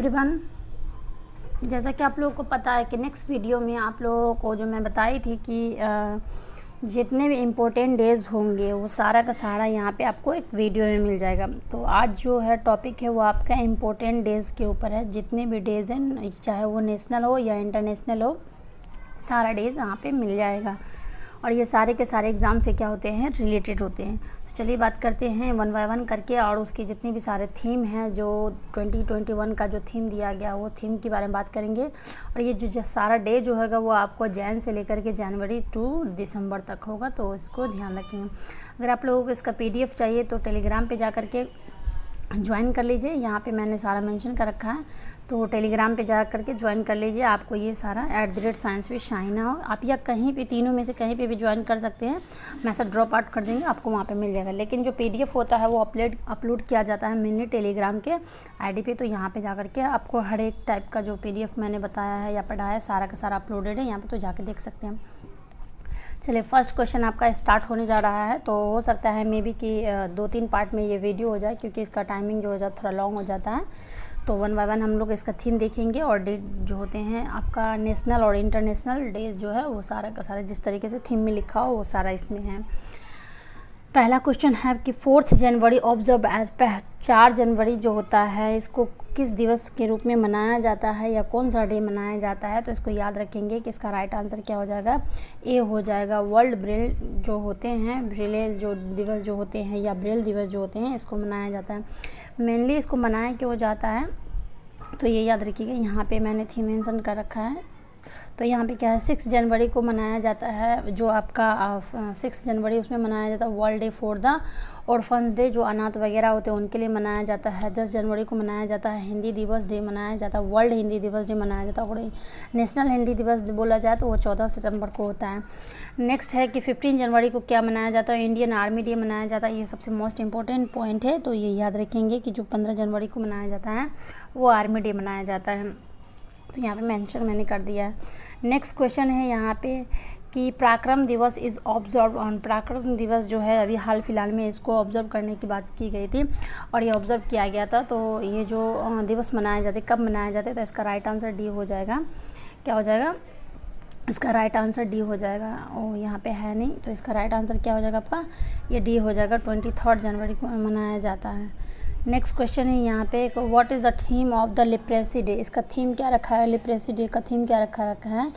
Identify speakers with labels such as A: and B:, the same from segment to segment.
A: Everyone, जैसा कि आप लोगों को पता है कि नेक्स्ट वीडियो में आप लोगों को जो मैं बताई थी कि जितने भी इम्पोर्टेंट डेज़ होंगे वो सारा का सारा यहाँ पे आपको एक वीडियो में मिल जाएगा। तो आज जो है टॉपिक है वो आपका इम्पोर्टेंट डेज़ के ऊपर है। जितने भी डेज़ हैं, चाहे वो नेशनल हो या इंटरनेशनल हो, सारा डेज़ यहाँ पे मिल जाएगा। और ये सारे के सारे एग्ज़ाम से क्या होते हैं, रिलेटेड होते हैं। तो चलिए बात करते हैं वन बाय वन करके, और उसकी जितनी भी सारे थीम हैं जो 2021 का जो थीम दिया गया वो थीम के बारे में बात करेंगे। और ये जो सारा डे जो होगा वो आपको जैन से लेकर के जनवरी टू दिसंबर तक होगा, तो इसको ध्यान रखेंगे। अगर आप लोगों को इसका PDF चाहिए तो टेलीग्राम पे जा करके ज्वाइन कर लीजिए। यहाँ पे मैंने सारा मेंशन कर रखा है, तो टेलीग्राम पे जा करके ज्वाइन कर लीजिए। आपको ये सारा @ScienceWithShina हो, आप या कहीं पे तीनों में से कहीं पे भी ज्वाइन कर सकते हैं। मैसेज ड्रॉप आउट कर देंगे, आपको वहाँ पे मिल जाएगा। लेकिन जो PDF होता है वो अपलोड किया जाता है मेनली टेलीग्राम के ID पे। तो यहाँ पे जा करके आपको हर एक टाइप का जो PDF मैंने बताया है या पढ़ाया है सारा का सारा अपलोडेड है यहाँ पर, तो जाके देख सकते हैं। चलिए, फर्स्ट क्वेश्चन आपका स्टार्ट होने जा रहा है। तो हो सकता है मे बी कि 2-3 पार्ट में ये वीडियो हो जाए, क्योंकि इसका टाइमिंग जो हो जाता थोड़ा लॉन्ग हो जाता है। तो वन बाय वन हम लोग इसका थीम देखेंगे, और डेट जो होते हैं आपका नेशनल और इंटरनेशनल डेज जो है वो सारा का सारा जिस तरीके से थीम में लिखा हो वो सारा इसमें है। पहला क्वेश्चन है कि 4 जनवरी ऑब्जर्व एज 4 जनवरी जो होता है इसको किस दिवस के रूप में मनाया जाता है, या कौन सा डे मनाया जाता है। तो इसको याद रखेंगे कि इसका राइट आंसर क्या हो जाएगा, ए हो जाएगा। वर्ल्ड ब्रेल जो होते हैं, ब्रेल जो दिवस जो होते हैं या ब्रेल दिवस जो होते हैं इसको मनाया जाता है। मेनली इसको मनाया क्यों जाता है तो ये याद रखिएगा, यहाँ पे मैंने थीम मेंशन कर रखा है। तो यहाँ पे क्या है, 6 जनवरी को मनाया जाता है, जो आपका 6 जनवरी उसमें मनाया जाता है world day for the orphans day, जो अनाथ वगैरह होते हैं उनके लिए मनाया जाता है। 10 जनवरी को मनाया जाता है हिंदी दिवस डे मनाया जाता है, वर्ल्ड हिंदी दिवस डे मनाया जाता है। और नेशनल हिंदी दिवस बोला जाए तो वो 14 सितंबर को होता है। नेक्स्ट है कि 15 जनवरी को क्या मनाया जाता है, इंडियन आर्मी डे मनाया जाता है। ये सबसे मोस्ट इंपॉर्टेंट पॉइंट है, तो ये याद रखेंगे कि जो 15 जनवरी को मनाया जाता है वो आर्मी डे मनाया जाता है। तो यहाँ पे मेंशन मैंने कर दिया है। नेक्स्ट क्वेश्चन है यहाँ पे कि पराक्रम दिवस इज़ ऑब्जर्व ऑन। पराक्रम दिवस जो है अभी हाल फिलहाल में इसको ऑब्जर्व करने की बात की गई थी, और ये ऑब्जर्व किया गया था। तो ये जो दिवस मनाए जाते कब मनाए जाते, तो इसका राइट आंसर डी हो जाएगा। क्या हो जाएगा, इसका राइट आंसर डी हो जाएगा। ओ यहाँ पे है नहीं, तो इसका राइट आंसर क्या हो जाएगा आपका, ये डी हो जाएगा। 23 जनवरी को मनाया जाता है। नेक्स्ट क्वेश्चन है यहाँ पे, what is the theme of the leprosy day. इसका थीम क्या रखा है, लिप्रेसी डे का थीम क्या रखा है।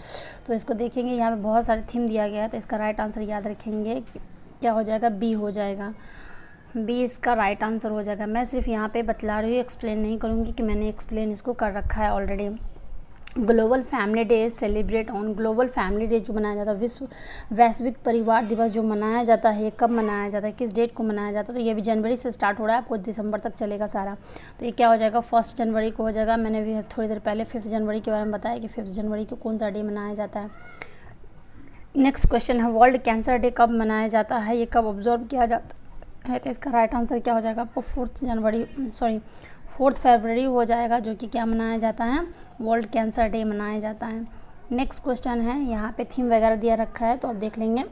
A: तो इसको देखेंगे, यहाँ पे बहुत सारे थीम दिया गया है, तो इसका राइट आंसर याद रखेंगे क्या हो जाएगा, बी हो जाएगा। बी इसका राइट आंसर हो जाएगा। मैं सिर्फ यहाँ पे बतला रही हूँ, एक्सप्लेन नहीं करूँगी कि मैंने एक्सप्लेन इसको कर रखा है already. Global family day celebrate on. Global family day जो मनाया जाता है, वैश्विक परिवार दिवस जो मनाया जाता है, कब मनाया जाता है, किस डेट को मनाया जाता है। तो ये भी जनवरी से स्टार्ट हो रहा है, आपको दिसंबर तक चलेगा सारा। तो ये क्या हो जाएगा, 1 जनवरी को हो जाएगा। मैंने भी थोड़ी देर पहले 5 जनवरी के बारे में बताया कि 5 जनवरी को कौन सा डे मनाया जाता है। नेक्स्ट क्वेश्चन है, वर्ल्ड कैंसर डे कब मनाया जाता है, ये कब ऑब्जर्व किया जाता है। तो इसका राइट आंसर क्या हो जाएगा आपको, 4 फरवरी हो जाएगा, जो कि क्या मनाया जाता है, वर्ल्ड कैंसर डे मनाया जाता है। नेक्स्ट क्वेश्चन है, यहाँ पे थीम वगैरह दिया रखा है, तो अब देख लेंगे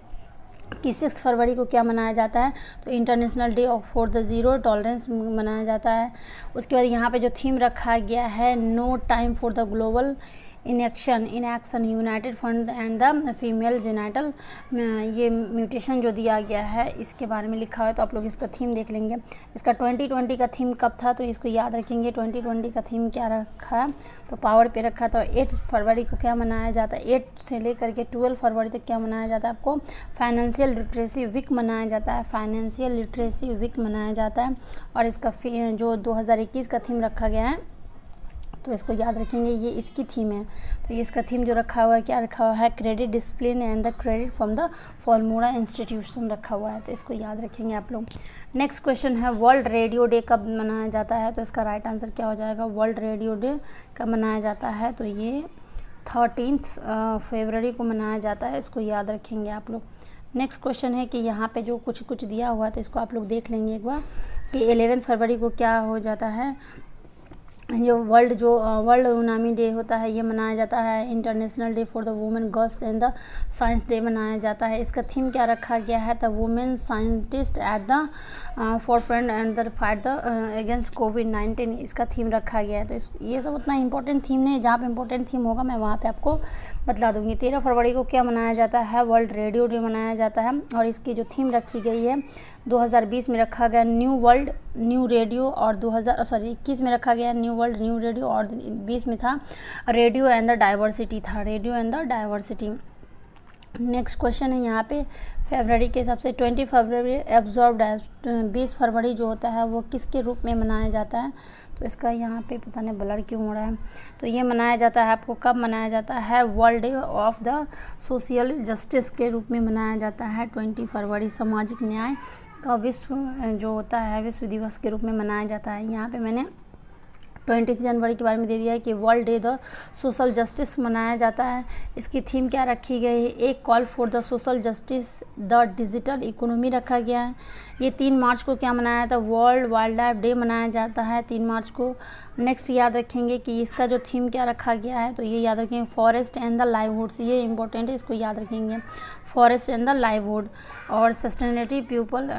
A: कि 6 फरवरी को क्या मनाया जाता है। तो international day for the zero tolerance मनाया जाता है। उसके बाद यहाँ पे जो थीम रखा गया है, no time for the global in action united fund and the female genital, ये म्यूटेशन जो दिया गया है इसके बारे में लिखा हुआ है। तो आप लोग इसका थीम देख लेंगे। इसका 2020 का थीम कब था, तो इसको याद रखेंगे। 2020 का थीम क्या रखा है, तो पावर पे रखा। तो 8 फरवरी को क्या मनाया जाता है, 8 से लेकर के 12 फरवरी तक क्या मनाया जाता है, आपको फाइनेंशियल लिटरेसी वीक मनाया जाता है। फाइनेंशियल लिटरेसी वीक मनाया जाता है। और इसका जो 2021 का थीम रखा गया है, तो इसको याद रखेंगे, ये इसकी थीम है। तो ये इसका थीम जो रखा हुआ है, क्या रखा हुआ है, credit discipline and the credit from the formula institution रखा हुआ है। तो इसको याद रखेंगे आप लोग। नेक्स्ट क्वेश्चन है, वर्ल्ड रेडियो डे कब मनाया जाता है। तो इसका राइट आंसर क्या हो जाएगा, वर्ल्ड रेडियो डे कब मनाया जाता है, तो ये 13 फरवरी को मनाया जाता है। इसको याद रखेंगे आप लोग। नेक्स्ट क्वेश्चन है कि यहाँ पे जो कुछ दिया हुआ है, तो इसको आप लोग देख लेंगे एक बार कि 11 फरवरी को क्या हो जाता है, जो वर्ल्ड उनामी डे होता है ये मनाया जाता है। International day for the women girls and the science day मनाया जाता है। इसका थीम क्या रखा गया है? The women scientist at the forefront and the fight the against कोविड-19 इसका थीम रखा गया है। तो ये सब उतना इंपॉर्टेंट थीम नहीं है, जहाँ पे इंपॉर्टेंट थीम होगा मैं वहाँ पे आपको बतला दूँगी। 13 फरवरी को क्या मनाया जाता है? वर्ल्ड रेडियो डे मनाया जाता है। और इसकी जो थीम रखी गई है 2020 में रखा गया न्यू रेडियो, और 21 में रखा गया न्यू वर्ल्ड न्यू रेडियो, और 20 में था radio and the diversity. Next question है यहाँ पे फरवरी के हिसाब से 20 फरवरी एब्जॉर्ब्ड एज 20 फरवरी जो होता है वो किसके रूप में मनाया जाता है? तो इसका यहाँ पे पता नहीं ब्लर क्यों हो रहा है। तो ये मनाया जाता है, आपको कब मनाया जाता है? World day of the social justice के रूप में मनाया जाता है। 20 फरवरी सामाजिक न्याय का विश्व जो होता है विश्व दिवस के रूप में मनाया जाता है। यहाँ पे मैंने 20 जनवरी के बारे में दे दिया है कि world day the social justice मनाया जाता है। इसकी थीम क्या रखी गई है? एक call for the social justice the digital economy रखा गया है। ये 3 मार्च को क्या मनाया था? वर्ल्ड वाइल्ड लाइफ डे मनाया जाता है 3 मार्च को। नेक्स्ट याद रखेंगे कि इसका जो थीम क्या रखा गया है, तो ये याद रखेंगे फॉरेस्ट एंड द लाइवहुड्स, ये इंपॉर्टेंट है, इसको याद रखेंगे, फॉरेस्ट एंड द लाइवहुड। और सस्टेनेबिलिटी पीपल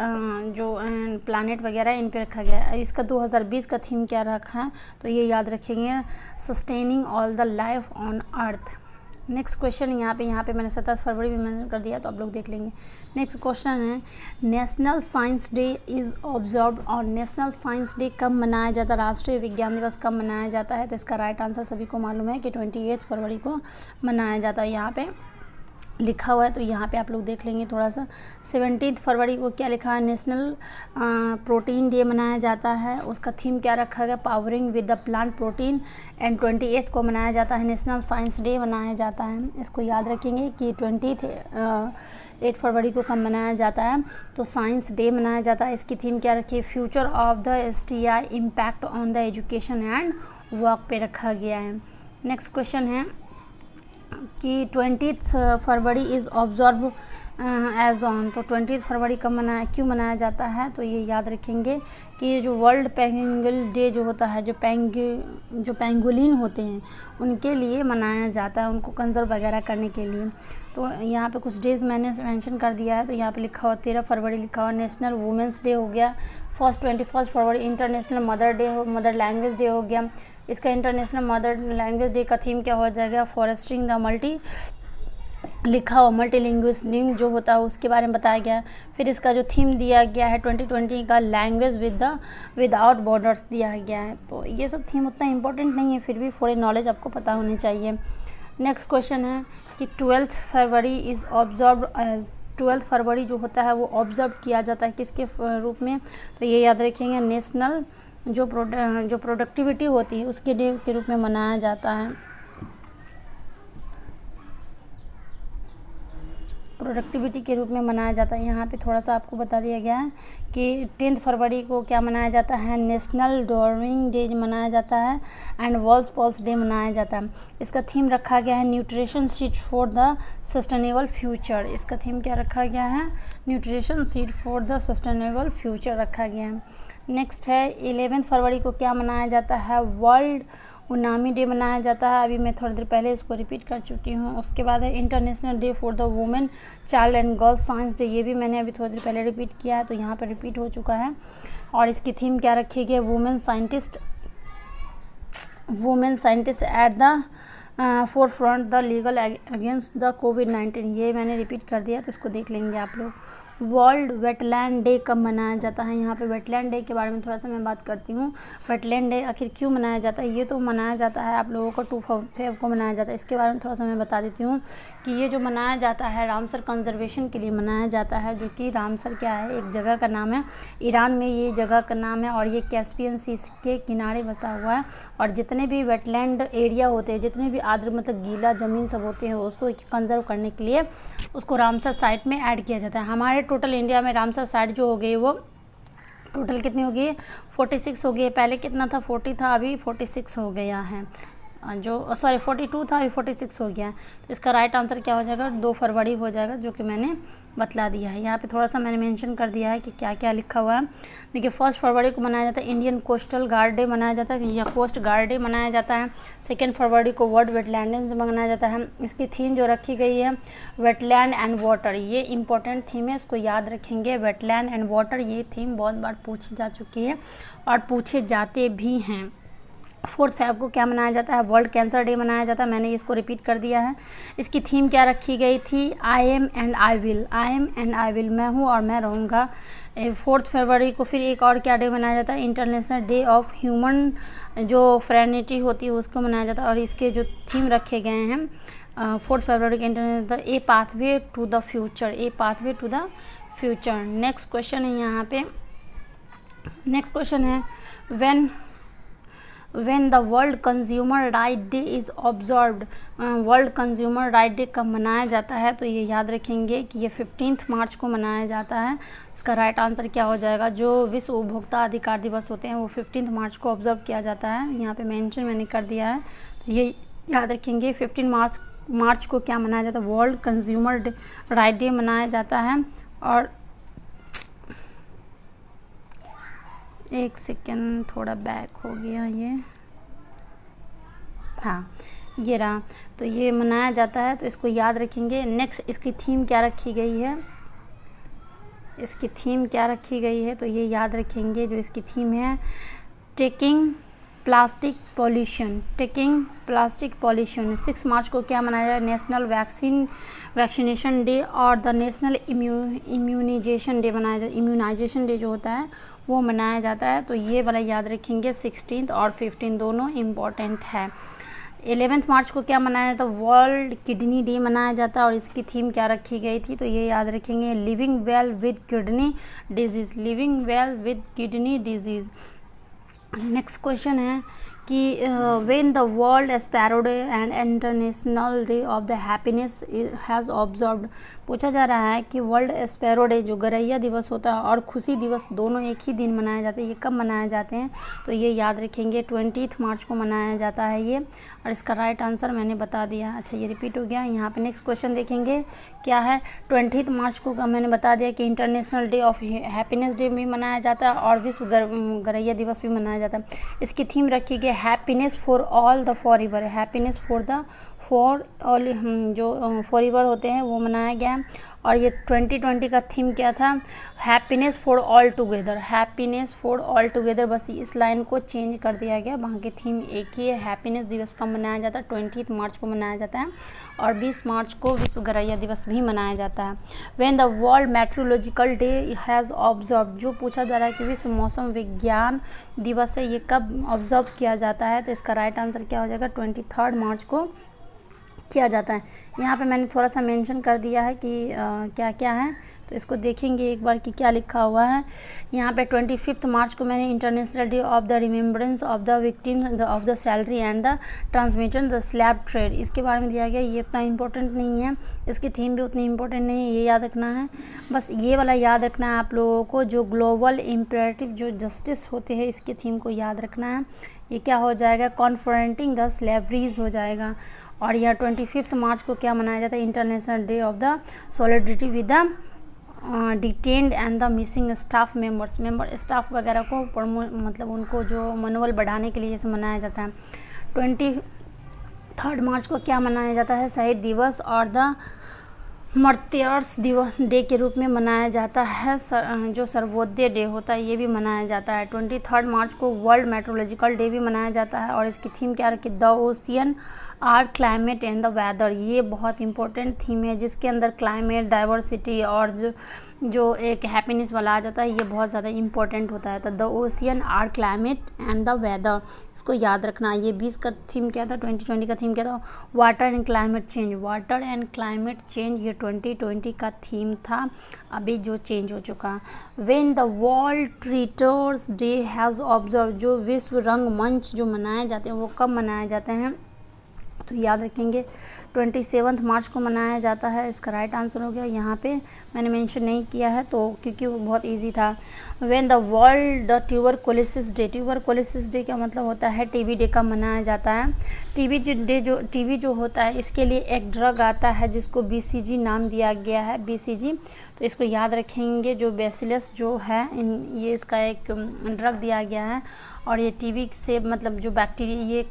A: जो प्लानट वगैरह इन पे रखा गया है। इसका 2020 का थीम क्या रखा है? तो ये याद रखेंगे sustaining all the life on earth. Next question यहाँ पे मैंने 27 फरवरी भी मेंशन कर दिया, तो आप लोग देख लेंगे। नेक्स्ट क्वेश्चन है national science day is observed on, national science day कब मनाया जाता है? राष्ट्रीय विज्ञान दिवस कब मनाया जाता है? तो इसका राइट आंसर सभी को मालूम है कि 28 फरवरी को मनाया जाता है, यहाँ पे लिखा हुआ है। तो यहाँ पे आप लोग देख लेंगे थोड़ा सा। 17 फरवरी को क्या लिखा है? नेशनल प्रोटीन डे मनाया जाता है। उसका थीम क्या रखा गया? Powering with the plant protein. And 28 को मनाया जाता है नेशनल साइंस डे मनाया जाता है। इसको याद रखेंगे कि 8 फरवरी को कब मनाया जाता है? तो साइंस डे मनाया जाता है। इसकी थीम क्या रखी है? Future of the STI impact on the education and work पे रखा गया है। नेक्स्ट क्वेश्चन है कि 20 फरवरी इज़ ऑब्जर्व एज ऑन, तो 20 फरवरी कब क्यों मनाया जाता है? तो ये याद रखेंगे कि ये जो वर्ल्ड पेंगुइन डे जो होता है, जो पेंगुलिन होते हैं उनके लिए मनाया जाता है, उनको कंजर्व वगैरह करने के लिए। तो यहाँ पे कुछ डेज़ मैंने मेंशन कर दिया है। तो यहाँ पे लिखा हुआ 13 फरवरी लिखा हुआ नेशनल वुमेंस डे हो गया। 21 फरवरी इंटरनेशनल मदर लैंग्वेज डे हो गया। इसका इंटरनेशनल मदर लैंग्वेज डे का थीम क्या हो जाएगा? फॉरेस्टिंग द लिखा हुआ मल्टीलिंग्विज्म जो होता है उसके बारे में बताया गया है। फिर इसका जो थीम दिया गया है 2020 का लैंग्वेज विदाउट बॉर्डर्स दिया गया है। तो ये सब थीम उतना इंपॉर्टेंट नहीं है, फिर भी थोड़ी नॉलेज आपको पता होनी चाहिए। नेक्स्ट क्वेश्चन है कि 12 फरवरी इज़ ऑब्जर्व एज, 12 फरवरी जो होता है वो ऑब्जर्व किया जाता है किसके रूप में? तो ये याद रखेंगे नेशनल जो प्रोडक्टिविटी होती है उसके डे के रूप में मनाया जाता है। प्रोडक्टिविटी के रूप में मनाया जाता है। यहाँ पे थोड़ा सा आपको बता दिया गया है कि 10 फरवरी को क्या मनाया जाता है? नेशनल ड्राइंग डे मनाया जाता है एंड वर्ल्ड स्पोर्ट्स डे मनाया जाता है। इसका थीम रखा गया है nutrition seat for the sustainable future. इसका थीम क्या रखा गया है? Nutrition seat for the sustainable future रखा गया है। नेक्स्ट है 11 फरवरी को क्या मनाया जाता है? वर्ल्ड उनामी डे मनाया जाता है। अभी मैं थोड़ी देर पहले इसको रिपीट कर चुकी हूँ। उसके बाद है international day for the women child and girls science day, ये भी मैंने अभी थोड़ी देर पहले रिपीट किया है, तो यहाँ पर रिपीट हो चुका है। और इसकी थीम क्या रखी गई? Women scientist at the forefront the legal against the कोविड-19, ये मैंने रिपीट कर दिया, तो इसको देख लेंगे आप लोग। वर्ल्ड वेटलैंड डे कब मनाया जाता है? यहाँ पे वेटलैंड डे के बारे में थोड़ा सा मैं बात करती हूँ। वेटलैंड डे आखिर क्यों मनाया जाता है? ये तो मनाया जाता है आप लोगों को 2 फेब को मनाया जाता है। इसके बारे में थोड़ा सा मैं बता देती हूँ कि ये जो मनाया जाता है रामसर कंजर्वेशन के लिए मनाया जाता है, जो कि रामसर क्या है? एक जगह का नाम है, ईरान में ये जगह का नाम है, और ये कैस्पियन सी के किनारे बसा हुआ है। और जितने भी वेटलैंड एरिया होते हैं, जितने भी आर्द्र मतलब गीला ज़मीन सब होते हैं, उसको कंजर्व करने के लिए उसको रामसर साइट में ऐड किया जाता है। हमारे टोटल इंडिया में रामसर साइट जो हो गई वो टोटल कितनी हो गई? 46 हो गई है। पहले कितना था? 40 था, अभी 46 हो गया है। जो सॉरी 42 था, अभी 46 हो गया है। तो इसका राइट आंसर क्या हो जाएगा, 2 फरवरी हो जाएगा, जो कि मैंने बतला दिया है। यहाँ पे थोड़ा सा मैंने मेंशन कर दिया है कि क्या क्या लिखा हुआ है। देखिए 1 फरवरी को मनाया जाता है इंडियन कोस्टल गार्ड डे मनाया जाता है, या कोस्ट गार्ड डे मनाया जाता है। 2 फरवरी को वर्ल्ड वेटलैंड डे मनाया जाता है। इसकी थीम जो रखी गई है वेटलैंड एंड वाटर, ये इंपॉर्टेंट थीम है, इसको याद रखेंगे। वेटलैंड एंड वाटर ये थीम बहुत बार पूछी जा चुकी है और पूछे जाते भी हैं। 4 फेब को क्या मनाया जाता है, वर्ल्ड कैंसर डे मनाया जाता है, मैंने इसको रिपीट कर दिया है। इसकी थीम क्या रखी गई थी, I am and I will, I am and I will, मैं हूँ और मैं रहूँगा। 4 फरवरी को फिर एक और क्या डे मनाया जाता है, इंटरनेशनल डे ऑफ ह्यूमन जो फ्रेनिटी होती है उसको मनाया जाता है। और इसके जो थीम रखे गए हैं 4 फरवरी के international, a pathway to the future, a pathway to the future. Next question है यहाँ पे, नेक्स्ट क्वेश्चन है when the world consumer right day is observed, world consumer right day कब मनाया जाता है, तो ये याद रखेंगे कि ये 15 मार्च को मनाया जाता है। इसका राइट आंसर क्या हो जाएगा, जो विश्व उपभोक्ता अधिकार दिवस होते हैं वो 15 मार्च को ऑब्जर्व किया जाता है, यहाँ पे मेंशन मैंने कर दिया है। तो ये याद रखेंगे 15 मार्च को क्या मनाया जाता है, वर्ल्ड कंज्यूमर राइट डे मनाया जाता है। और एक सेकेंड, थोड़ा बैक हो गया ये, हाँ ये रहा, तो ये मनाया जाता है, तो इसको याद रखेंगे। नेक्स्ट इसकी थीम क्या रखी गई है, इसकी थीम क्या रखी गई है, तो ये याद रखेंगे। जो इसकी थीम है taking plastic pollution, taking plastic pollution. 6 मार्च को क्या मनाया जाए, नेशनल वैक्सीनेशन डे और द नेशनल इम्यूनाइजेशन डे मनाया जाता है, इम्यूनाइजेशन डे जो होता है वो मनाया जाता है। तो ये वाला याद रखेंगे, 16 और 15 दोनों इम्पॉर्टेंट है। 11 मार्च को क्या मनाया जाता है, वर्ल्ड किडनी डे मनाया जाता है, और इसकी थीम क्या रखी गई थी, तो ये याद रखेंगे, living well with kidney disease, living well with kidney disease. Next question है कि when the world sparrow day and international day of the happiness has observed, पूछा जा रहा है कि वर्ल्ड स्पैरो डे जो गौरैया दिवस होता है और खुशी दिवस दोनों एक ही दिन मनाए जाते हैं, ये कब मनाए जाते हैं, तो ये याद रखेंगे 20 मार्च को मनाया जाता है ये। और इसका राइट आंसर मैंने बता दिया। अच्छा ये रिपीट हो गया। यहाँ पे नेक्स्ट क्वेश्चन देखेंगे क्या है, 20 मार्च को मैंने बता दिया कि international day of happiness day भी मनाया जाता है और विश्व गौरैया दिवस भी मनाया जाता है। इसकी थीम रखी गई happiness for all the forever, happiness for all जो फॉरएवर होते हैं वो मनाया गया। और ये 2020 का थीम क्या था, happiness for all together, happiness for all together, बस इस लाइन को चेंज कर दिया गया, वहाँ की थीम एक ही है। हैप्पीनेस दिवस कब मनाया जाता है, 20 मार्च को मनाया जाता है, और 20 मार्च को विश्व गौरैया दिवस भी मनाया जाता है। When the world metrological day has observe, जो पूछा जा रहा है कि विश्व मौसम विज्ञान दिवस है, ये कब ऑब्जर्व किया जाता है, तो इसका राइट आंसर क्या हो जाएगा, 23 मार्च को किया जाता है। यहाँ पे मैंने थोड़ा सा मेंशन कर दिया है कि क्या क्या है, तो इसको देखेंगे एक बार कि क्या लिखा हुआ है। यहाँ पे 25 मार्च को मैंने international day of the remembrance of the victims of the salary and the transmission the slab trade, इसके बारे में दिया गया। ये उतना इंपॉर्टेंट नहीं है, इसकी थीम भी उतनी इंपॉर्टेंट नहीं है, ये याद रखना है। बस ये वाला याद रखना है आप लोगों को, जो ग्लोबल इम्परेटिव जो जस्टिस होते हैं, इसकी थीम को याद रखना है। ये क्या हो जाएगा, कॉन्फ्रंटिंग द स्लेवरीज हो जाएगा। और यह 25 मार्च को क्या मनाया जाता है, international day of the solidarity with the detained and the missing staff members, staff वगैरह को मतलब उनको जो मनोबल बढ़ाने के लिए जैसे मनाया जाता है। 23 मार्च को क्या मनाया जाता है, शहीद दिवस और द मर्तियर्स दिवस डे के रूप में मनाया जाता है। जो सर्वोदय डे होता है ये भी मनाया जाता है। 23 मार्च को वर्ल्ड मेट्रोलॉजिकल डे भी मनाया जाता है, और इसकी थीम क्या रखी, the ocean our climate and the weather, ये बहुत इंपॉर्टेंट थीम है, जिसके अंदर क्लाइमेट डाइवर्सिटी और जो एक हैप्पीनेस वाला आ जाता है, ये बहुत ज़्यादा इंपॉर्टेंट होता है। तो the ocean our climate and the weather, इसको याद रखना। ये 20 का थीम क्या था, 2020 का थीम क्या था, water and climate change, water and climate change, ये 2020 का थीम था, अभी जो चेंज हो चुका। When the world theatres day has observe, जो विश्व रंगमंच जो मनाए जाते हैं वो कब मनाए जाते हैं, तो याद रखेंगे 27 मार्च को मनाया जाता है। इसका राइट आंसर हो गया। यहाँ पे मैंने मेंशन नहीं किया है तो क्योंकि वो बहुत इजी था। When the world the tuberculosis day, tuberculosis day का मतलब होता है टीबी डे का मनाया जाता है। टीबी जो होता है इसके लिए एक ड्रग आता है जिसको BCG नाम दिया गया है, BCG। तो इसको याद रखेंगे। जो बेसिलस जो है ये इसका एक ड्रग दिया गया है। और ये टीबी से मतलब जो बैक्टीरिया, ये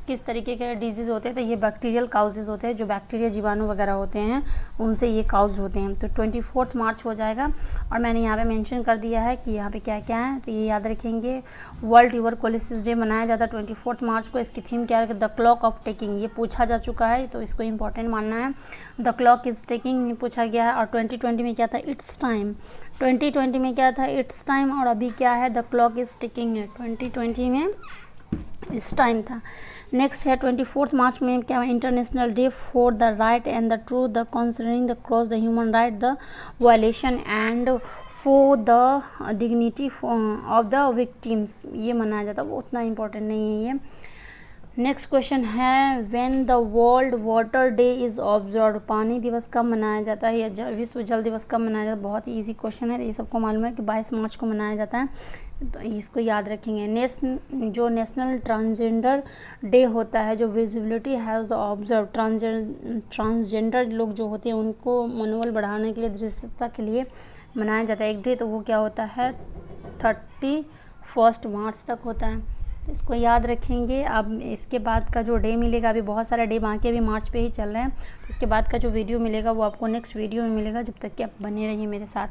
A: किस तरीके के डिजीज़ होते हैं, तो ये बैक्टीरियल काउजेज़ होते हैं। जो बैक्टीरिया जीवाणु वगैरह होते हैं उनसे ये काउज होते हैं। तो 24 मार्च हो जाएगा। और मैंने यहाँ पे मेंशन कर दिया है कि यहाँ पे क्या क्या है, तो ये याद रखेंगे। वर्ल्ड ट्यूबरकुलोसिस डे मनाया जाता है 24 मार्च को। इसकी थीम क्या है, द क्लॉक ऑफ टिकिंग, ये पूछा जा चुका है तो इसको इंपॉर्टेंट मानना है। द क्लॉक इज़ टिकिंग पूछा गया है। और 2020 में क्या था, इट्स टाइम। 2020 में क्या था, इट्स टाइम। और अभी क्या है, द क्लॉक इज़ टिकिंग है। 2020 में इस टाइम था। नेक्स्ट है 24 मार्च में क्या है, international day for the right and the truth the concerning the cross the human right the violation and for the dignity of the victims, ये मनाया जाता है। वो उतना इम्पोर्टेंट नहीं है ये। नेक्स्ट क्वेश्चन है when the world water day is observe, पानी दिवस कब मनाया जाता है या विश्व जल दिवस कब मनाया जाता है। बहुत ही ईजी क्वेश्चन है, ये सबको मालूम है कि 22 मार्च को मनाया जाता है, तो इसको याद रखेंगे। जो नेशनल ट्रांसजेंडर डे होता है, जो visibility has the observe, transgender लोग जो होते हैं उनको मनोबल बढ़ाने के लिए, दृश्यता के लिए मनाया जाता है एक डे। तो वो क्या होता है, 31 मार्च तक होता है। तो इसको याद रखेंगे। अब इसके बाद का जो डे मिलेगा, अभी बहुत सारे डे बाकी अभी मार्च पे ही चल रहे हैं, तो इसके बाद का जो वीडियो मिलेगा वो आपको नेक्स्ट वीडियो में मिलेगा। जब तक कि आप बने रहिए मेरे साथ।